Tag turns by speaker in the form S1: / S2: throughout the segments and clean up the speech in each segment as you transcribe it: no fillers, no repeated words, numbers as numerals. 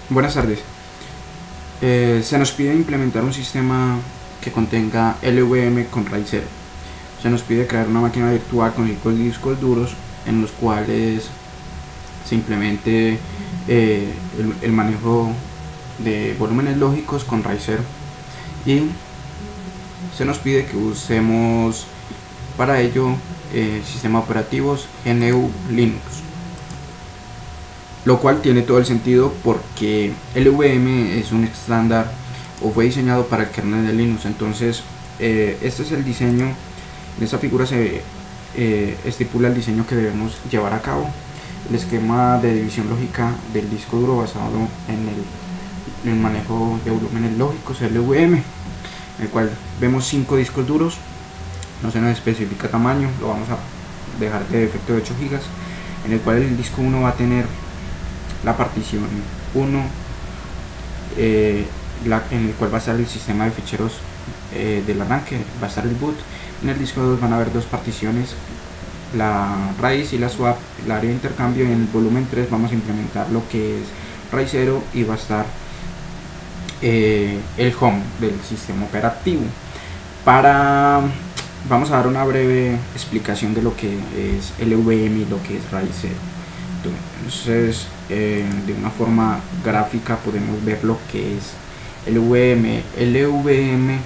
S1: Buenas tardes. Se nos pide implementar un sistema que contenga LVM con RAID 0. Se nos pide crear una máquina virtual con 5 discos duros en los cuales se implemente el manejo de volúmenes lógicos con RAID 0, y se nos pide que usemos para ello sistemas operativos GNU Linux, lo cual tiene todo el sentido porque LVM es un estándar o fue diseñado para el kernel de Linux. Entonces este es el diseño. En esta figura se estipula el diseño que debemos llevar a cabo. El esquema de división lógica del disco duro basado en el manejo de volúmenes lógicos LVM, en el cual vemos 5 discos duros. No se nos especifica tamaño, lo vamos a dejar de defecto de 8 GB, en el cual el disco 1 va a tener la partición 1, en el cual va a estar el sistema de ficheros del arranque, va a estar el boot. En el disco 2 van a haber dos particiones, la raíz y la swap, el área de intercambio. Y en el volumen 3 vamos a implementar lo que es RAID 0 y va a estar el home del sistema operativo. Vamos a dar una breve explicación de lo que es LVM y lo que es RAID 0. Entonces de una forma gráfica podemos ver lo que es LVM. LVM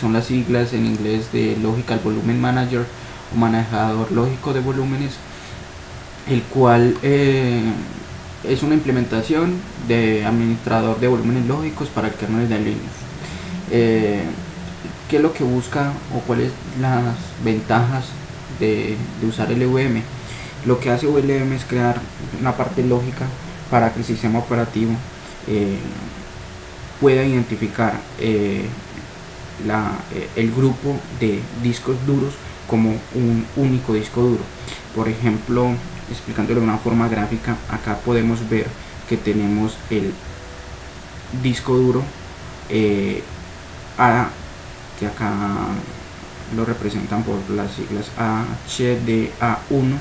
S1: son las siglas en inglés de Logical Volume Manager o manejador lógico de volúmenes, el cual es una implementación de administrador de volúmenes lógicos para el kernel de Linux. ¿Qué es lo que busca o cuáles las ventajas de usar LVM? Lo que hace LVM es crear una parte lógica para que el sistema operativo pueda identificar el grupo de discos duros como un único disco duro. Por ejemplo, explicándolo de una forma gráfica, acá podemos ver que tenemos el disco duro A, que acá lo representan por las siglas HDA1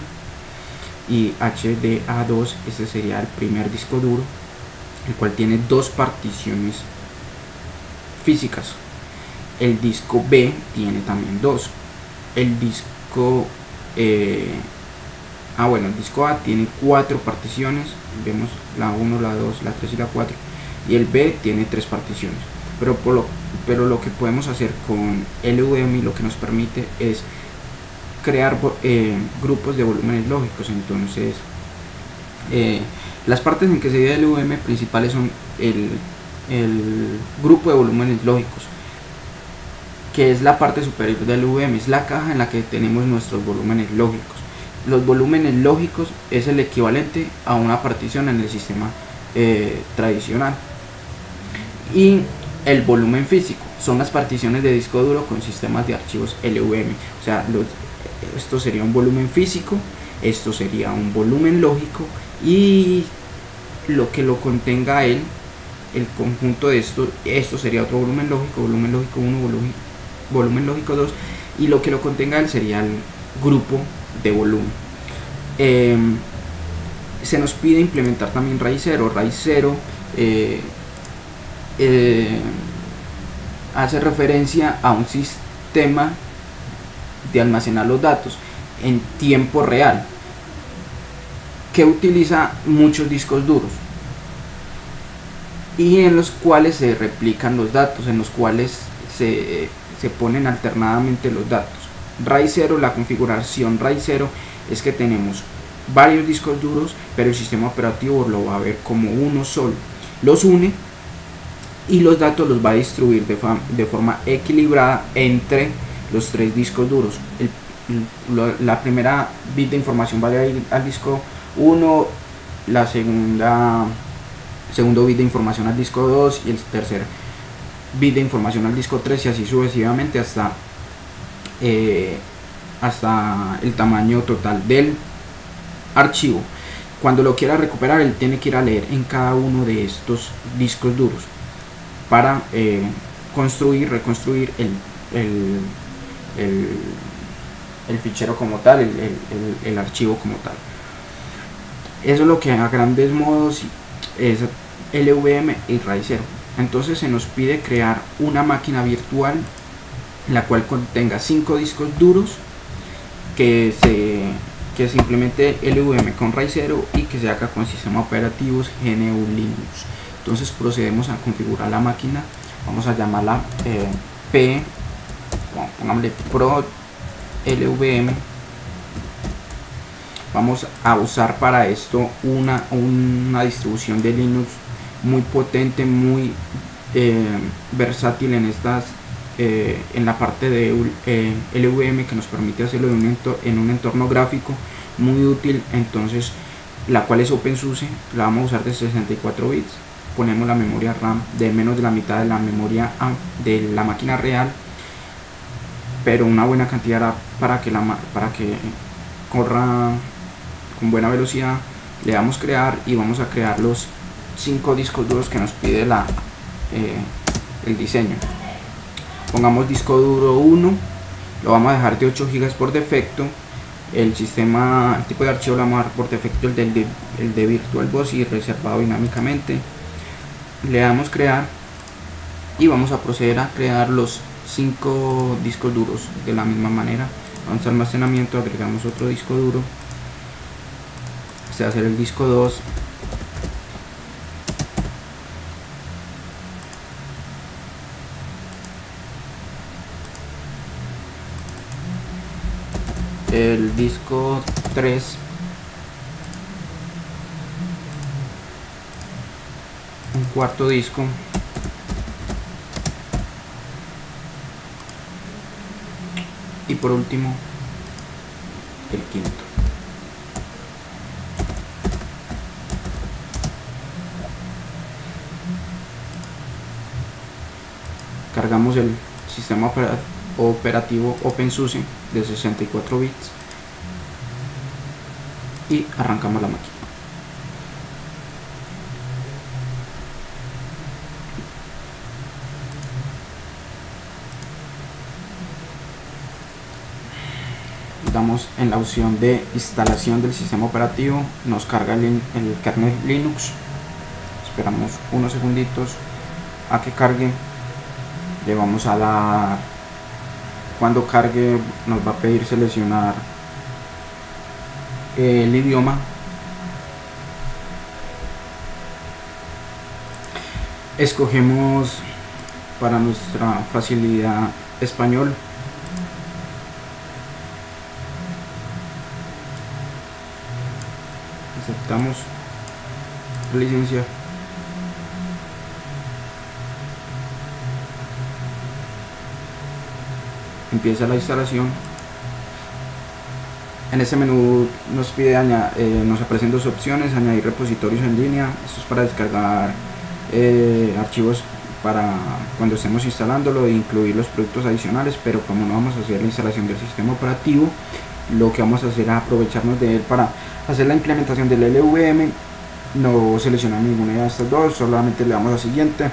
S1: y HDA2. Este sería el primer disco duro, el cual tiene dos particiones físicas. El disco B tiene también dos. El disco el disco A tiene 4 particiones. Vemos la 1, la 2, la 3 y la 4. Y el B tiene 3 particiones. Pero lo que podemos hacer con LVM, lo que nos permite es crear grupos de volúmenes lógicos. Entonces las partes en que se divide el LVM principales son el grupo de volúmenes lógicos, que es la parte superior del LVM, es la caja en la que tenemos nuestros volúmenes lógicos. Los volúmenes lógicos es el equivalente a una partición en el sistema tradicional. Y el volumen físico son las particiones de disco duro con sistemas de archivos LVM. O sea, esto sería un volumen físico, esto sería un volumen lógico, y lo que lo contenga el conjunto de esto sería otro volumen lógico 1, volumen lógico 2, y lo que lo contenga él sería el grupo de volumen. Se nos pide implementar también RAID 0. RAID 0 hace referencia a un sistema de almacenar los datos en tiempo real que utiliza muchos discos duros y en los cuales se replican los datos, en los cuales se ponen alternadamente los datos. RAID 0, la configuración RAID 0 es que tenemos varios discos duros, pero el sistema operativo lo va a ver como uno solo. Los une y los datos los va a distribuir de forma equilibrada entre los 3 discos duros. La primera bit de información va a ir al disco 1, la segundo bit de información al disco 2 y el tercer bit de información al disco 3, y así sucesivamente hasta el tamaño total del archivo. Cuando lo quiera recuperar, él tiene que ir a leer en cada uno de estos discos duros para reconstruir el fichero como tal, el archivo como tal. Eso es lo que a grandes modos LVM y RAID 0. Entonces se nos pide crear una máquina virtual la cual contenga 5 discos duros, que se implemente LVM con RAID 0 y que se haga con sistemas operativos GNU Linux. Entonces procedemos a configurar la máquina. Vamos a llamarla pongámosle Pro LVM. Vamos a usar para esto una distribución de Linux muy potente, muy versátil en la parte de LVM, que nos permite hacerlo en un entorno gráfico muy útil. Entonces, la cual es OpenSUSE, la vamos a usar de 64 bits. Ponemos la memoria RAM de menos de la mitad de la memoria de la máquina real, pero una buena cantidad para que corra con buena velocidad. Le damos crear y vamos a crear los 5 discos duros que nos pide el diseño. Pongamos disco duro 1, lo vamos a dejar de 8 GB por defecto. El tipo de archivo lo vamos a dejar por defecto el de VirtualBox y reservado dinámicamente. Le damos crear y vamos a proceder a crear los 5 discos duros de la misma manera. Vamos a almacenamiento, agregamos otro disco duro. Este va a ser el disco 2. El disco 3, un cuarto disco, y por último el quinto. Cargamos el sistema operativo OpenSUSE de 64 bits y arrancamos la máquina. Damos en la opción de instalación del sistema operativo, nos carga el kernel Linux. Esperamos unos segunditos a que cargue. Le vamos a dar, cuando cargue nos va a pedir seleccionar el idioma. Escogemos para nuestra facilidad español. Aceptamos la licencia. Empieza la instalación. En este menú nos pide nos aparecen dos opciones: añadir repositorios en línea. Esto es para descargar archivos para cuando estemos instalándolo e incluir los productos adicionales, pero como no vamos a hacer la instalación del sistema operativo, lo que vamos a hacer es aprovecharnos de él para hacer la implementación del LVM. No seleccionamos ninguna de estas dos, solamente le damos a siguiente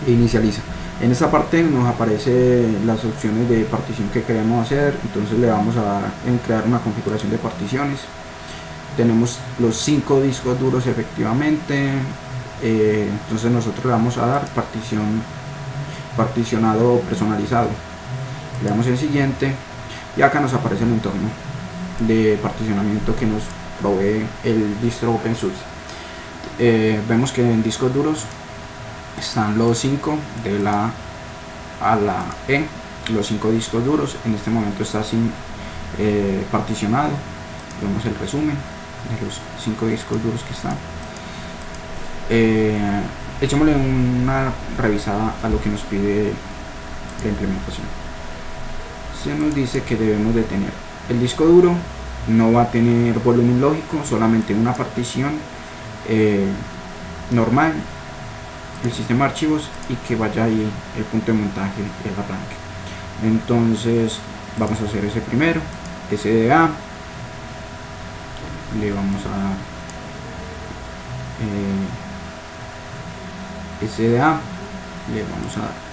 S1: e inicializa. En esta parte nos aparece las opciones de partición que queremos hacer. Entonces le vamos a dar en crear una configuración de particiones. Tenemos los 5 discos duros efectivamente. Entonces nosotros le vamos a dar particionado personalizado. Le damos en siguiente y acá nos aparece el entorno de particionamiento que nos provee el distro OpenSUSE. Vemos que en discos duros están los 5 de la A a la E, los 5 discos duros. En este momento está sin particionado. Vemos el resumen de los 5 discos duros que están. Echémosle una revisada a lo que nos pide la implementación. Se nos dice que debemos de tener el disco duro, no va a tener volumen lógico, solamente una partición normal, el sistema de archivos, y que vaya ahí el punto de montaje, el arranque. Entonces vamos a hacer ese primero, SDA. Le vamos a dar SDA, le vamos a dar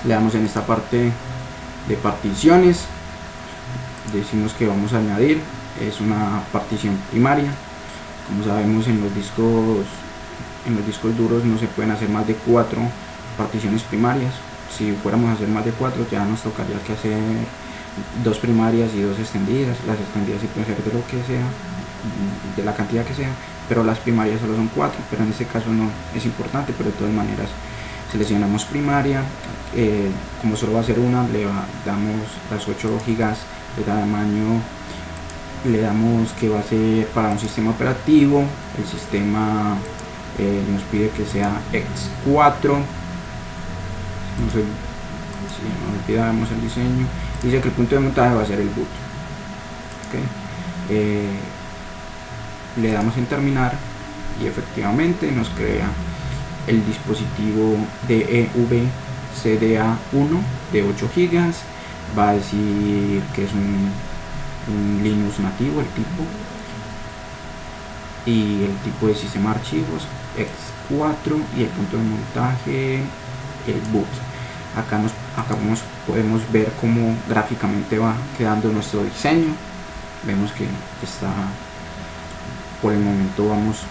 S1: le damos en esta parte de particiones, decimos que vamos a añadir es una partición primaria. Como sabemos, en los discos duros no se pueden hacer más de 4 particiones primarias. Si fuéramos a hacer más de 4, ya nos tocaría que hacer 2 primarias y 2 extendidas. Las extendidas sí pueden ser de lo que sea, de la cantidad que sea, pero las primarias solo son 4. Pero en este caso no es importante, pero de todas maneras seleccionamos primaria. Como solo va a ser una, le damos las 8 gigas de tamaño, le damos que va a ser para un sistema operativo. El sistema nos pide que sea X4. No sé si nos olvidamos el diseño. Dice que el punto de montaje va a ser el boot. Okay. Le damos en terminar y efectivamente nos crea el dispositivo DEV CDA1 de 8 GB. Va a decir que es un Linux nativo, el tipo, y el tipo de sistema de archivos X4 y el punto de montaje el boot. Acá podemos ver cómo gráficamente va quedando nuestro diseño. Vemos que está, por el momento vamos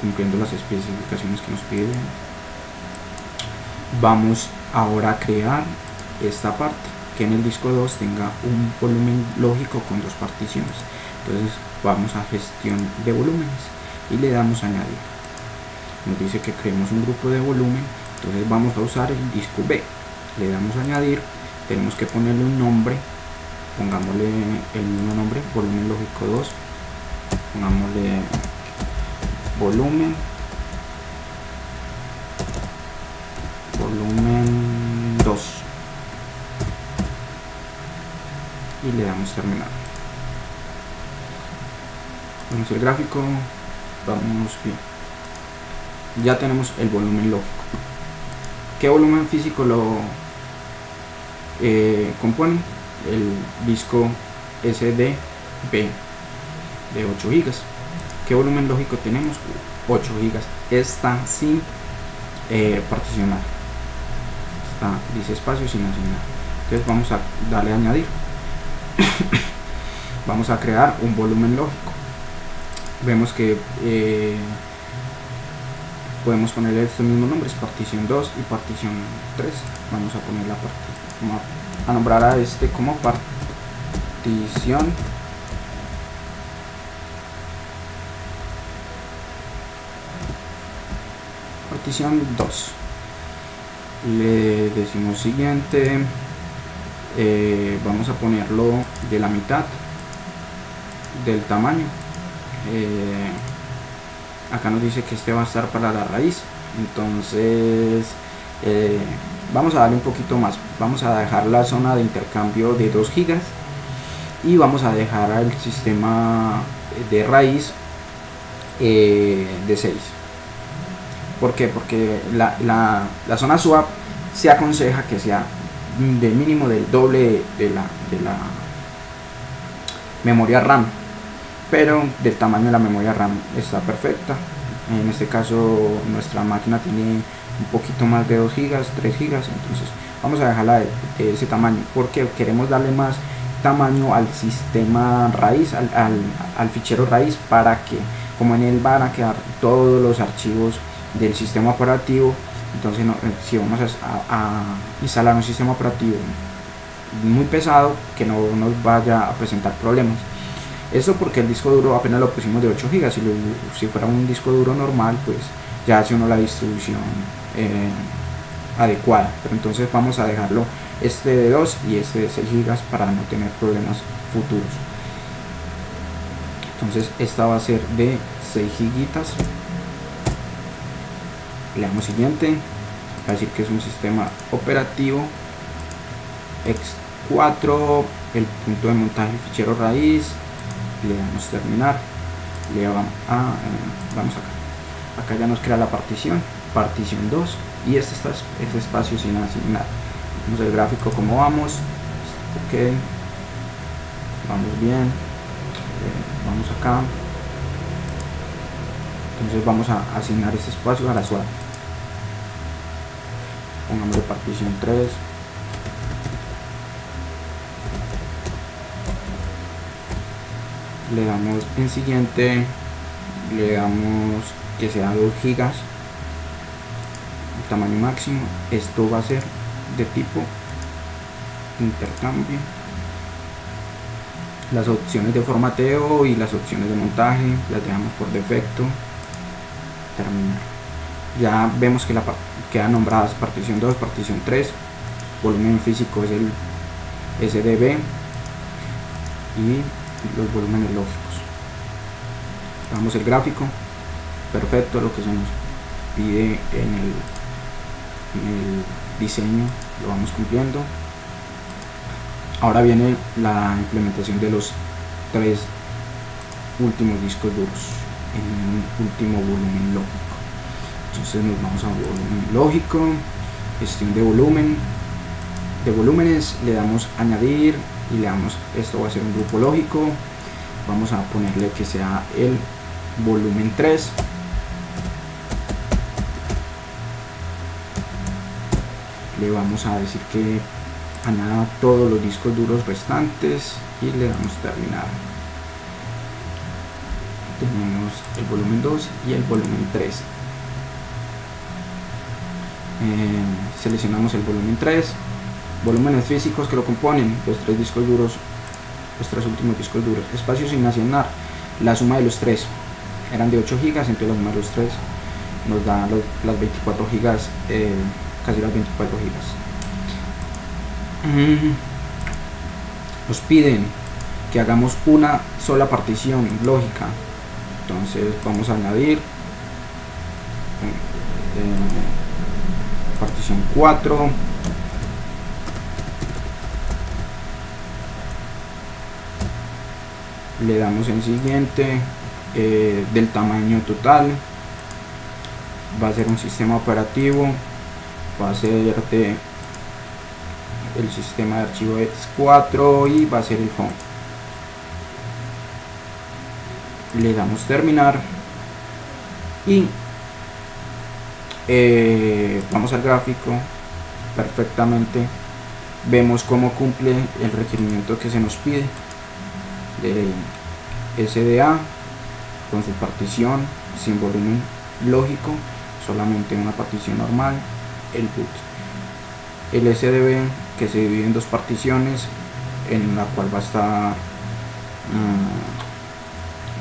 S1: cumpliendo las especificaciones que nos piden. Vamos ahora a crear esta parte, que en el disco 2 tenga un volumen lógico con 2 particiones. Entonces vamos a gestión de volúmenes y le damos a añadir. Nos dice que creemos un grupo de volumen, entonces vamos a usar el disco B. Le damos a añadir, tenemos que ponerle un nombre, pongámosle el mismo nombre, volumen lógico 2, pongámosle volumen 2 y le damos terminar. Vemos el gráfico, vamos bien. Ya tenemos el volumen lógico. ¿Qué volumen físico lo compone? El disco SDB de 8 GB. ¿Qué volumen lógico tenemos? 8 GB. Está sin particionar. Dice espacio sin asignar. Entonces vamos a darle a añadir. Vamos a crear un volumen lógico. Vemos que podemos ponerle estos mismos nombres, partición 2 y partición 3. Vamos a poner a nombrar a este como partición partición 2. Le decimos siguiente, vamos a ponerlo de la mitad del tamaño. Acá nos dice que este va a estar para la raíz, entonces vamos a darle un poquito más. Vamos a dejar la zona de intercambio de 2 GB y vamos a dejar al sistema de raíz de 6. ¿Por qué? Porque la zona swap se aconseja que sea de mínimo del doble de la memoria RAM, pero del tamaño de la memoria RAM está perfecta. En este caso nuestra máquina tiene un poquito más de 2 GB, 3 GB, entonces vamos a dejarla de ese tamaño porque queremos darle más tamaño al sistema raíz, al fichero raíz, para que, como en él van a quedar todos los archivos del sistema operativo, entonces si vamos a instalar un sistema operativo muy pesado, que no nos vaya a presentar problemas. Eso porque el disco duro apenas lo pusimos de 8 GB. Si fuera un disco duro normal, pues ya hace uno la distribución adecuada, pero entonces vamos a dejarlo este de 2 y este de 6 GB para no tener problemas futuros. Entonces esta va a ser de 6 GB. Le damos siguiente, va a decir que es un sistema operativo X4, el punto de montaje del fichero raíz. Le damos terminar, le vamos acá ya nos crea la partición 2 y este espacio sin asignar. Vemos el gráfico como vamos. Ok, vamos bien. Vamos acá, entonces vamos a asignar este espacio a la swap. Pongámosle partición 3. le damos en siguiente, le damos que sea 2 gigas el tamaño máximo. Esto va a ser de tipo intercambio. Las opciones de formateo y las opciones de montaje las dejamos por defecto. Terminar. Ya vemos que quedan nombradas partición 2, partición 3, volumen físico es el SDB y los volúmenes lógicos. Damos el gráfico, perfecto, lo que se nos pide en el diseño lo vamos cumpliendo. Ahora viene la implementación de los 3 últimos discos duros en un último volumen lógico. Entonces nos vamos a volumen lógico, gestión de volumen, de volúmenes, le damos añadir y le damos, esto va a ser un grupo lógico, vamos a ponerle que sea el volumen 3. Le vamos a decir que añada todos los discos duros restantes y le damos terminar. Tenemos el volumen 2 y el volumen 3. Seleccionamos el volumen 3, volúmenes físicos que lo componen, los 3 discos duros, los 3 últimos discos duros. Espacio sin asignar, la suma de los 3 eran de 8 gigas, entonces la suma de los 3 nos da las 24 gigas, casi las 24 gigas. Nos piden que hagamos una sola partición lógica, entonces vamos a añadir partición 4, le damos en siguiente, del tamaño total, va a ser un sistema operativo, va a ser de el sistema de archivo X4 y va a ser el home. Le damos terminar y vamos al gráfico. Perfectamente vemos cómo cumple el requerimiento que se nos pide de SDA con su partición sin volumen lógico, solamente una partición normal, el boot, el SDB que se divide en 2 particiones, en la cual va a estar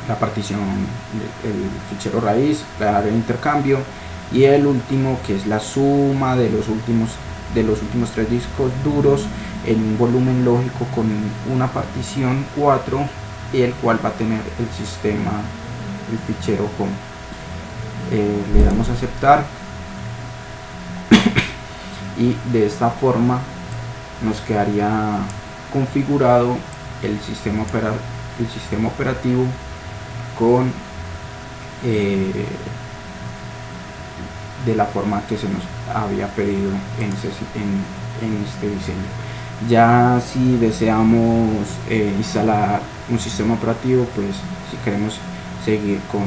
S1: la partición, el fichero raíz, la área de intercambio, y el último que es la suma de los últimos 3 discos duros en un volumen lógico con una partición 4, y el cual va a tener el sistema, el fichero home. Le damos a aceptar y de esta forma nos quedaría configurado el sistema operativo con de la forma que se nos había pedido en este diseño. Ya si deseamos instalar un sistema operativo, pues si queremos seguir con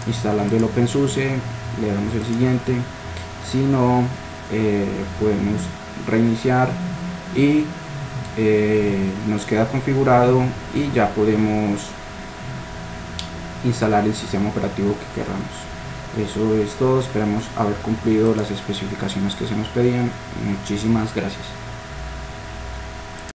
S1: instalando el OpenSUSE, le damos el siguiente. Si no, podemos reiniciar y nos queda configurado y ya podemos instalar el sistema operativo que queramos. Eso es todo, esperamos haber cumplido las especificaciones que se nos pedían. Muchísimas gracias.